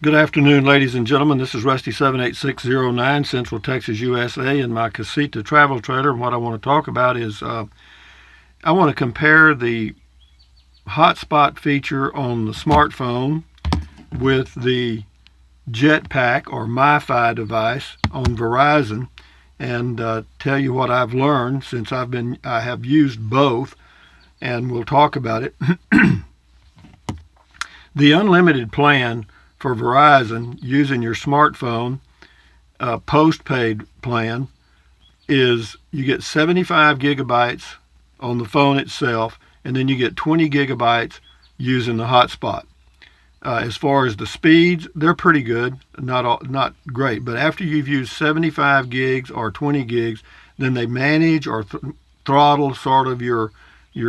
Good afternoon, ladies and gentlemen. This is Rusty 78609, Central Texas, USA, in my Casita travel trailer. And what I want to talk about is I want to compare the HOTSPOT feature on the smartphone with the JETPACK or MiFi device on Verizon, and tell you what I've learned since I have used both, and we'll talk about it. The unlimited plan for Verizon using your smartphone, postpaid plan, is you get 75 gigabytes on the phone itself, and then you get 20 gigabytes using the hotspot. As far as the speeds, they're pretty good, not great, but after you've used 75 gigs or 20 gigs, then they manage or throttle sort of your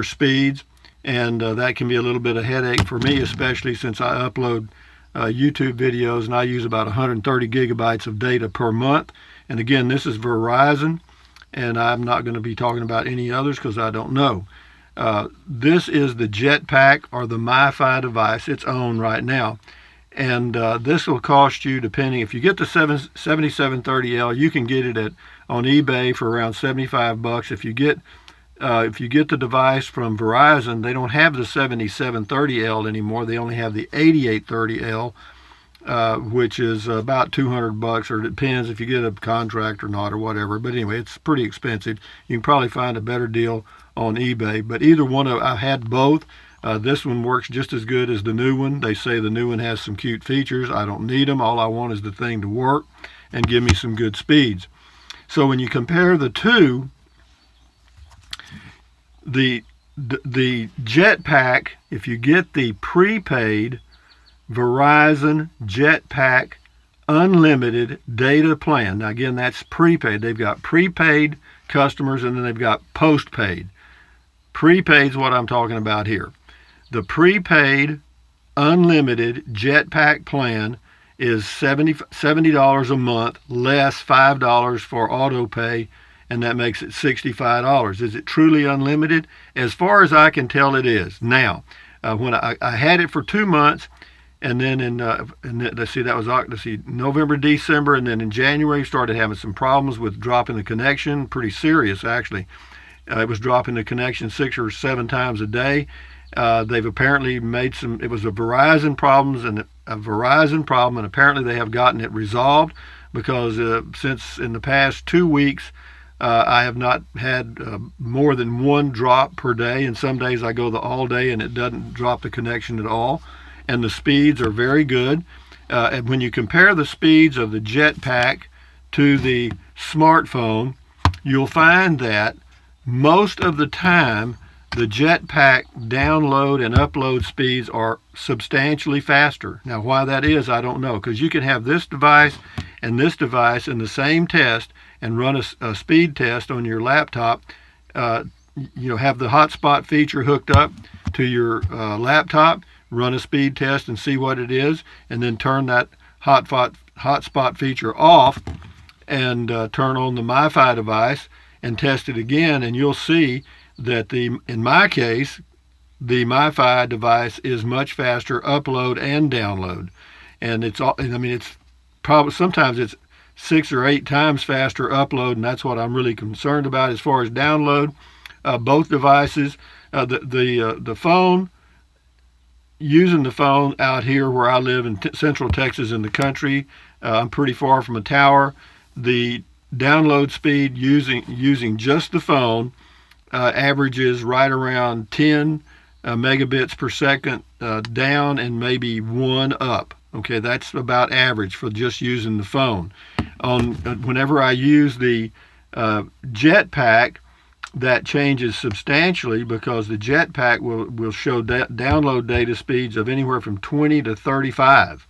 speeds, and that can be a little bit of a headache for me, especially since I upload YouTube videos, and I use about 130 gigabytes of data per month. And again, this is Verizon, and I'm not going to be talking about any others because I don't know. This is the JETPACK or the MiFi device, its own right now, and this will cost you, depending, if you get the 7730L, you can get it on eBay for around $75. If you get the device from Verizon, they don't have the 7730L anymore. They only have the 8830L, which is about $200, or it depends if you get a contract or not or whatever. But anyway, it's pretty expensive. You can probably find a better deal on eBay. But either one, I've had both. This one works just as good as the new one. They say the new one has some cute features. I don't need them. All I want is the thing to work and give me some good speeds. So when you compare the two, the JETPACK, if you get the prepaid Verizon JETPACK unlimited data plan, now again, that's prepaid. They've got prepaid customers, and then they've got postpaid. Prepaid is what I'm talking about here. The prepaid unlimited JETPACK plan is $70 a month, less $5 for auto pay, and that makes it $65. Is it truly unlimited? As far as I can tell, it is. Now, when I had it for 2 months, and then let's see, that was November, December, and then in January started having some problems with dropping the connection, pretty serious actually. It was dropping the connection 6 or 7 times a day. They've apparently made it was a Verizon problem, and apparently they have gotten it resolved, because since in the past 2 weeks, I have not had more than one drop per day, and some days I go the all day and it doesn't drop the connection at all, and the speeds are very good. And when you compare the speeds of the JETPACK to the smartphone, you'll find that most of the time the JETPACK download and upload speeds are substantially faster. Now, why that is, I don't know, because you can have this device and this device in the same test and run a speed test on your laptop. Have the hotspot feature hooked up to your laptop, run a speed test and see what it is, and then turn that hotspot feature off and turn on the MiFi device and test it again, and you'll see that in my case, the MiFi device is much faster upload and download, and it's probably sometimes it's 6 or 8 times faster upload, and that's what I'm really concerned about. As far as download, both devices, the phone, using the phone out here where I live in Central Texas in the country, I'm pretty far from a tower. The download speed using just the phone averages right around 10 megabits per second down, and maybe 1 up. Okay, that's about average for just using the phone. Whenever I use the JETPACK, that changes substantially, because the JETPACK will show download data speeds of anywhere from 20 to 35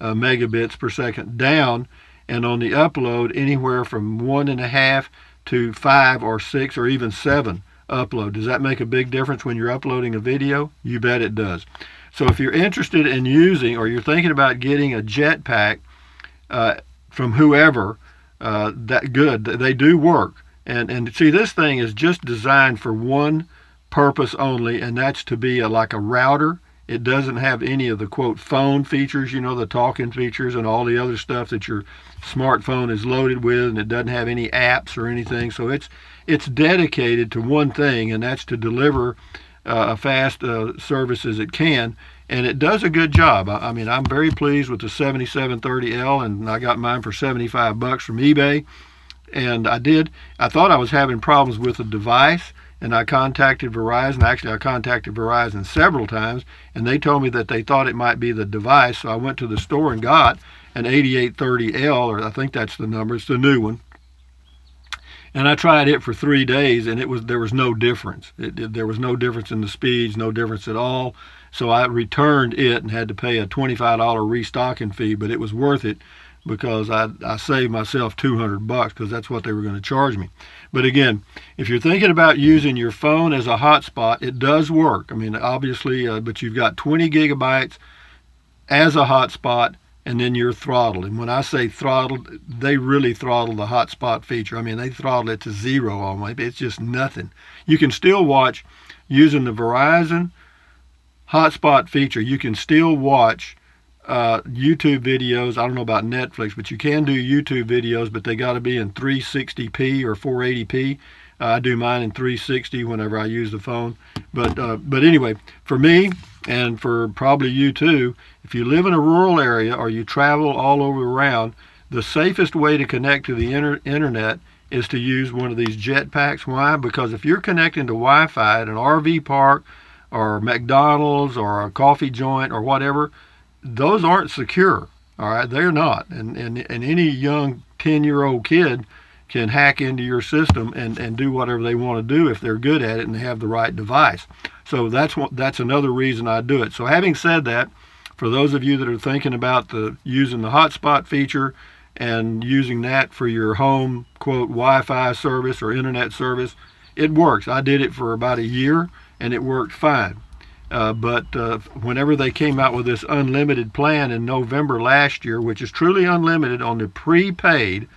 megabits per second down, and on the upload anywhere from 1.5 to 5 or 6 or even 7 upload. Does that make a big difference when you're uploading a video? You bet it does. So if you're interested in using, or you're thinking about getting a JETPACK from whoever, they do work. And see, this thing is just designed for one purpose only, and that's to be like a router It doesn't have any of the, quote, phone features, the talking features and all the other stuff that your smartphone is loaded with, and it doesn't have any apps or anything. So it's dedicated to one thing, and that's to deliver a fast service as it can, and it does a good job. I mean, I'm very pleased with the 7730L, and I got mine for $75 from eBay. And I thought I was having problems with the device, and I contacted Verizon. Actually, I contacted Verizon several times, and they told me that they thought it might be the device. So I went to the store and got an 8830L, or I think that's the number. It's the new one. And I tried it for 3 days, and there was no difference. There was no difference in the speeds, no difference at all. So I returned it and had to pay a $25 restocking fee, but it was worth it because I saved myself $200 because that's what they were going to charge me. But again, if you're thinking about using your phone as a hotspot, it does work. I mean, obviously, but you've got 20 gigabytes as a hotspot, and then you're throttled. And when I say throttled, they really throttle the hotspot feature. I mean, they throttle it to zero almost. It's just nothing. You can still watch using the Verizon hotspot feature. You can still watch YouTube videos. I don't know about Netflix, but you can do YouTube videos, but they got to be in 360p or 480p. I do mine in 360 whenever I use the phone. But anyway, for me, and for probably you too, if you live in a rural area or you travel all over around, the safest way to connect to the internet is to use one of these JETPACKs. Why? Because if you're connecting to Wi-Fi at an RV park or McDonald's or a coffee joint or whatever, those aren't secure. All right, they're not. And any young 10-year-old kid can hack into your system and do whatever they want to do if they're good at it and they have the right device. So that's another reason I do it. So having said that, for those of you that are thinking about using the hotspot feature and using that for your home, quote, Wi-Fi service or internet service, it works. I did it for about a year and it worked fine. But whenever they came out with this unlimited plan in November last year, which is truly unlimited on the prepaid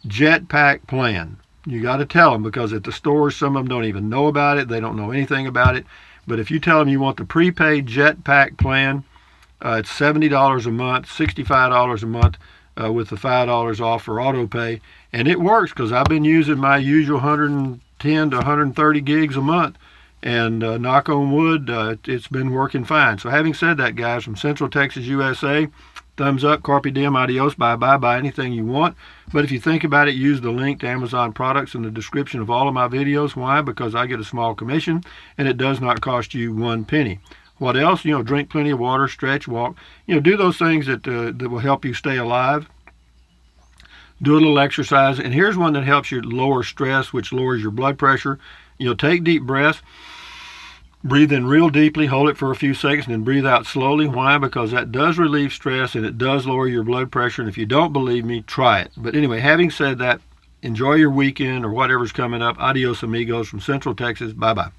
JETPACK plan, you got to tell them, because at the stores, some of them don't even know about it. They don't know anything about it. But if you tell them you want the prepaid JETPACK plan, it's $70 a month, $65 a month with the $5 off for auto pay. And it works because I've been using my usual 110 to 130 gigs a month. And knock on wood, it's been working fine. So having said that, guys, from Central Texas, USA, thumbs up, carpe diem, adios, bye-bye, buy anything you want. But if you think about it, use the link to Amazon products in the description of all of my videos. Why? Because I get a small commission, and it does not cost you 1 penny. What else? Drink plenty of water, stretch, walk. Do those things that will help you stay alive. Do a little exercise. And here's one that helps you lower stress, which lowers your blood pressure. Take deep breaths. Breathe in real deeply, hold it for a few seconds, and then breathe out slowly. Why? Because that does relieve stress and it does lower your blood pressure. And if you don't believe me, try it. But anyway, having said that, enjoy your weekend or whatever's coming up. Adios, amigos, from Central Texas. Bye-bye.